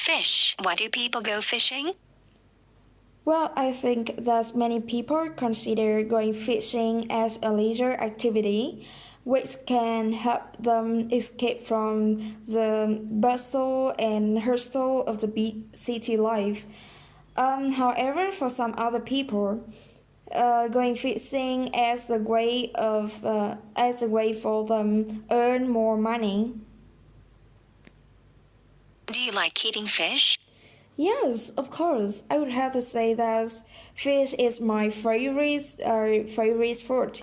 Fish. Why do people go fishing? Well, I think that many people consider going fishing as a leisure activity, which can help them escape from the bustle and hustle of the big city life. However, for some other people, going fishing as a way for them earn more money. Do you like eating fish? Yes, of course. I would have to say that fish is my favorite food.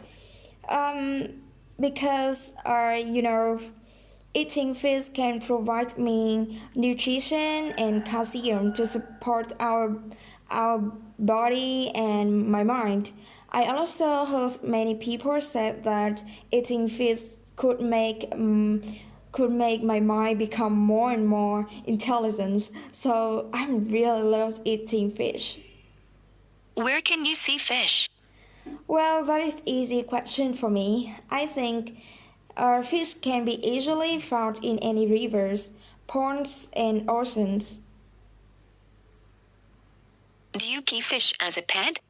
Because eating fish can provide me nutrition and calcium to support our body and my mind. I also heard many people said that eating fish could make my mind become more and more intelligent. So I really love eating fish. Where can you see fish? Well, that is easy question for me. I think fish can be easily found in any rivers, ponds, and oceans. Do you keep fish as a pet?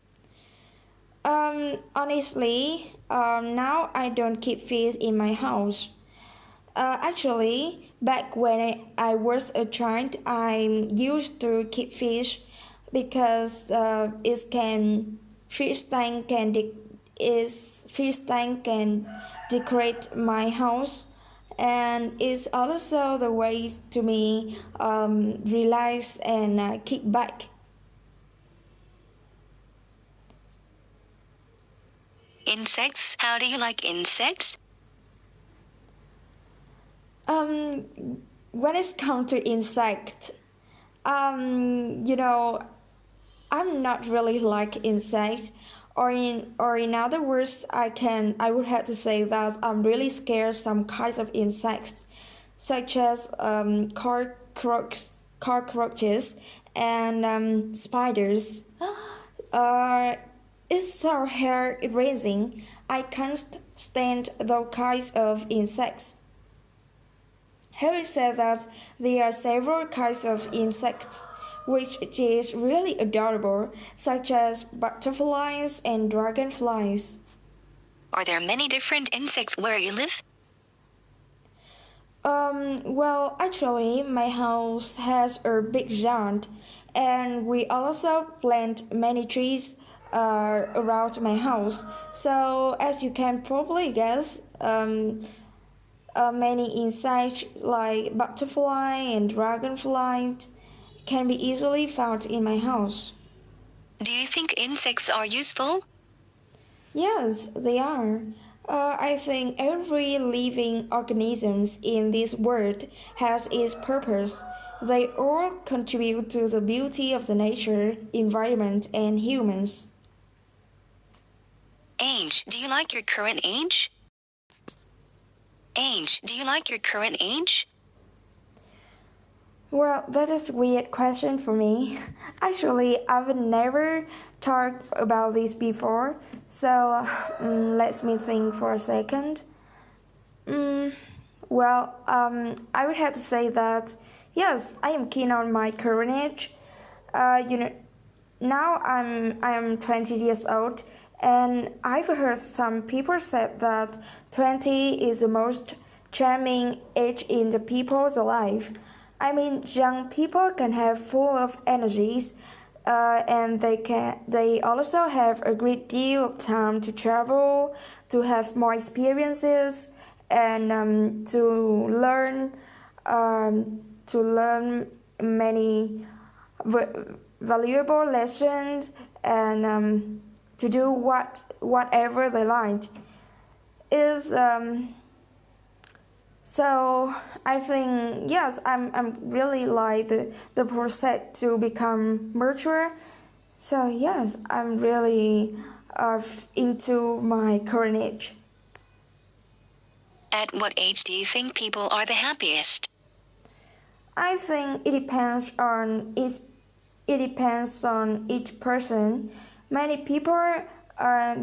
Honestly, now I don't keep fish in my house. Actually, back when I was a child, I used to keep fish because fish tank can fish tank can decorate my house, and it's also the way to me relax and kick back. Insects. How do you like insects? Um, when it's come to insect, you know, I'm not really like insects, or in other words, I would have to say that I'm really scared some kinds of insects, such as cockroaches and spiders. Uh, it's so hair raising. I can't stand those kinds of insects. Having said that, there are several kinds of insects which is really adorable, such as butterflies and dragonflies. Are there many different insects where you live? Well, actually, my house has a big yard, and we also plant many trees around my house. So, as you can probably guess, many insects like butterfly and dragonfly can be easily found in my house. Do you think insects are useful? Yes, they are. I think every living organism in this world has its purpose. They all contribute to the beauty of the nature, environment, and humans. Age. Do you like your current age? Age. Do you like your current age? Well, that is a weird question for me. Actually, I've never talked about this before, so let me think for a second. Mm, I would have to say that yes, I am keen on my current age. Uh, you know, Now I'm 20 years old, and I've heard some people said that 20 is the most charming age in the people's life. I mean, young people can have full of energies, and they also have a great deal of time to travel, to have more experiences, and to learn many valuable lessons, and to do whatever they like. Is So I think yes, I'm really like the process to become mature. So yes, I'm really into my current age. At what age do you think people are the happiest? I think it depends on each person. Many people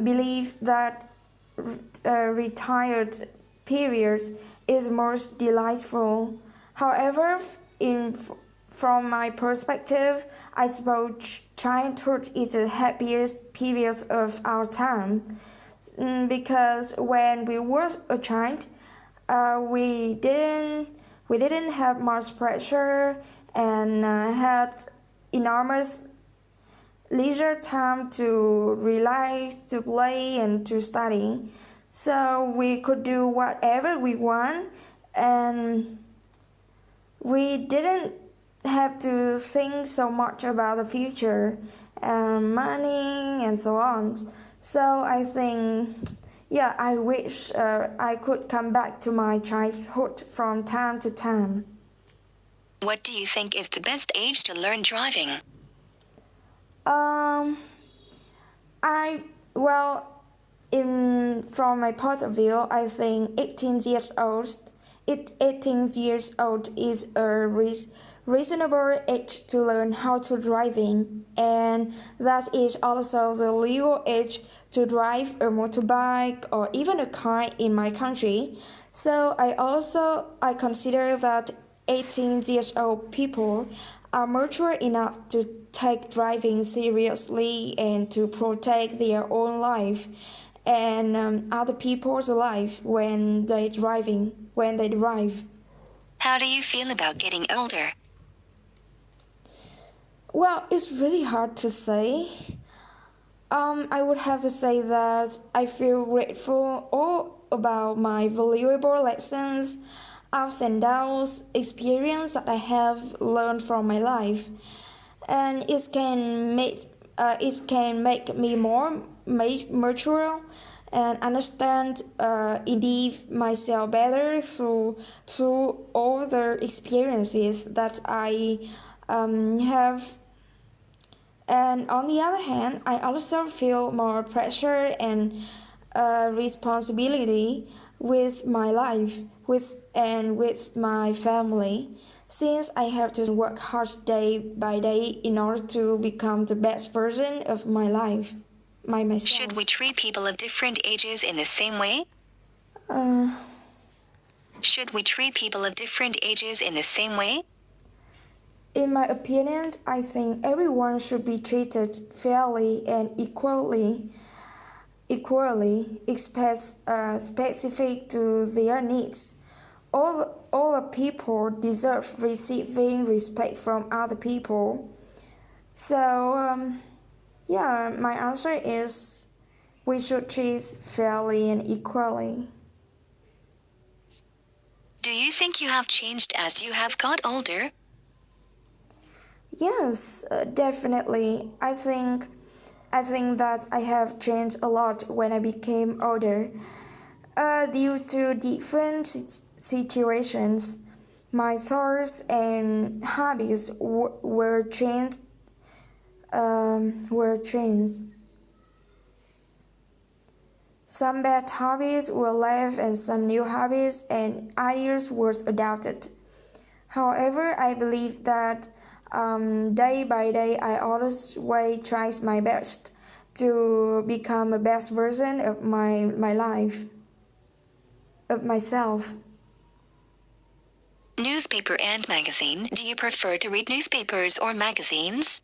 believe that retired period is most delightful. However, from my perspective, I suppose childhood is the happiest period of our time. Because when we were a child, we didn't have much pressure and had enormous leisure time to relax, to play, and to study. So we could do whatever we want, and we didn't have to think so much about the future and money and so on. So I think, yeah, I wish I could come back to my childhood from time to time. What do you think is the best age to learn driving? Um, I well, in from my point of view, I think 18 years old is a reasonable age to learn how to driving, and that is also the legal age to drive a motorbike or even a car in my country. So I consider that 18 years old people are mature enough to take driving seriously and to protect their own life and other people's life when they drive. How do you feel about getting older? Well, it's really hard to say. I would have to say that I feel grateful all about my valuable lessons, ups and downs, experience that I have learned from my life, and it can make me more mature and understand indeed myself better through all the experiences that I have. And on the other hand, I also feel more pressure and responsibility with my life, with my family, since I have to work hard day by day in order to become the best version of my life, myself. Should we treat people of different ages in the same way? Uh, Should we treat people of different ages in the same way? in my opinion, I think everyone should be treated fairly and equally specific to their needs. All people deserve receiving respect from other people. So, yeah, my answer is we should treat fairly and equally. Do you think you have changed as you have got older? Yes, definitely. I think that I have changed a lot when I became older. Due to different situations, my thoughts and hobbies were changed. Were changed. Some bad hobbies were left, and some new hobbies and ideas were adopted. However, I believe that day by day, I always try my best to become the best version of my life, of myself. Newspaper and magazine. Do you prefer to read newspapers or magazines?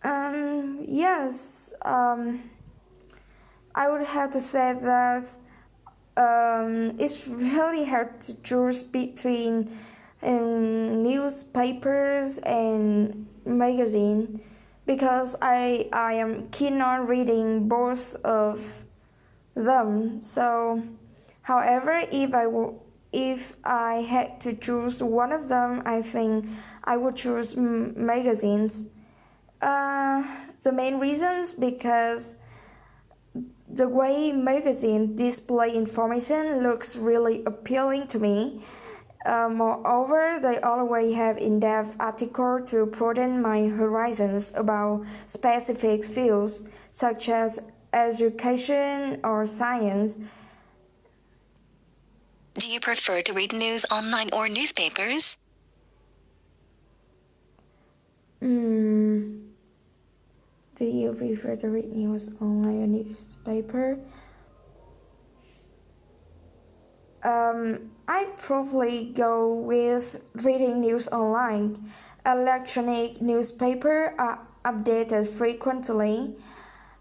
Yes, I would have to say that it's really hard to choose between newspapers and magazine because I am keen on reading both of them. So, however, if I had to choose one of them, I think I would choose magazines. The main reasons because the way magazines display information looks really appealing to me. Moreover, they always have in-depth articles to broaden my horizons about specific fields such as education or science. Do you prefer to read news online or newspapers? Do you prefer to read news online or newspaper? I'd probably go with reading news online. Electronic newspapers are updated frequently,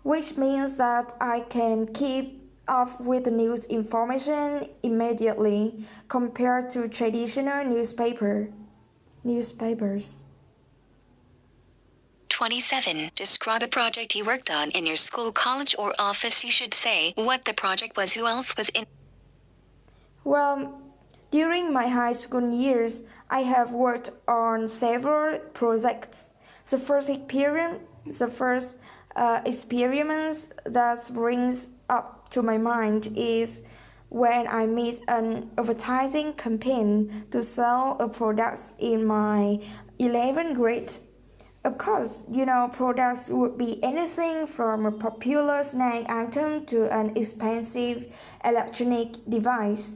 which means that I can keep up with the news information immediately compared to traditional newspapers. 27. Describe a project you worked on in your school, college, or office. You should say what the project was, who else was in. Well, during my high school years, I have worked on several projects. The first experiments that brings up to my mind is when I made an advertising campaign to sell a product in my 11th grade. Of course, products would be anything from a popular snack item to an expensive electronic device.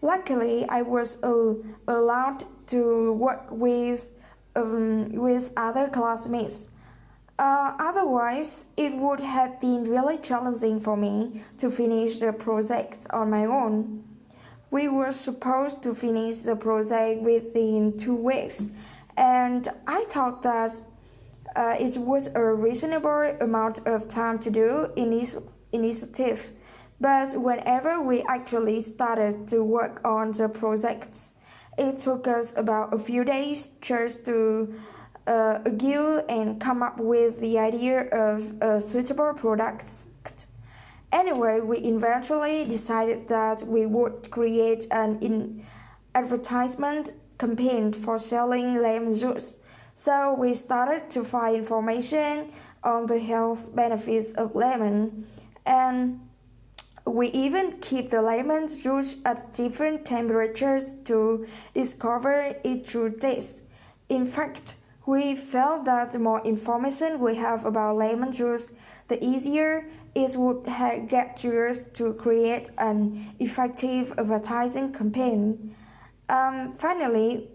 Luckily, I was allowed to work with other classmates. Otherwise, it would have been really challenging for me to finish the project on my own. We were supposed to finish the project within 2 weeks, and I thought that it was a reasonable amount of time to do initiative. But whenever we actually started to work on the projects, it took us about a few days just to argue and come up with the idea of a suitable product. Anyway, we eventually decided that we would create an advertisement campaign for selling lemon juice. So we started to find information on the health benefits of lemon, and we even keep the lemon juice at different temperatures to discover its true taste. In fact, we felt that the more information we have about lemon juice, the easier it would get to us to create an effective advertising campaign. Finally,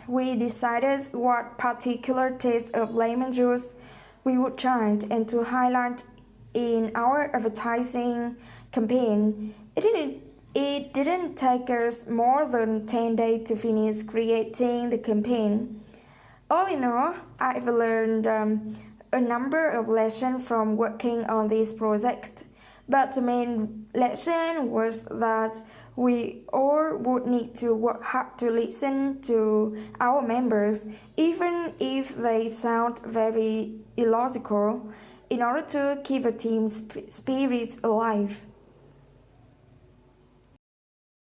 we decided what particular taste of lemon juice we would try and to highlight in our advertising campaign. It didn't take us more than 10 days to finish creating the campaign. All in all, I've learned a number of lessons from working on this project, but the main lesson was that we all would need to work hard to listen to our members, even if they sound very illogical, in order to keep a team spirit alive.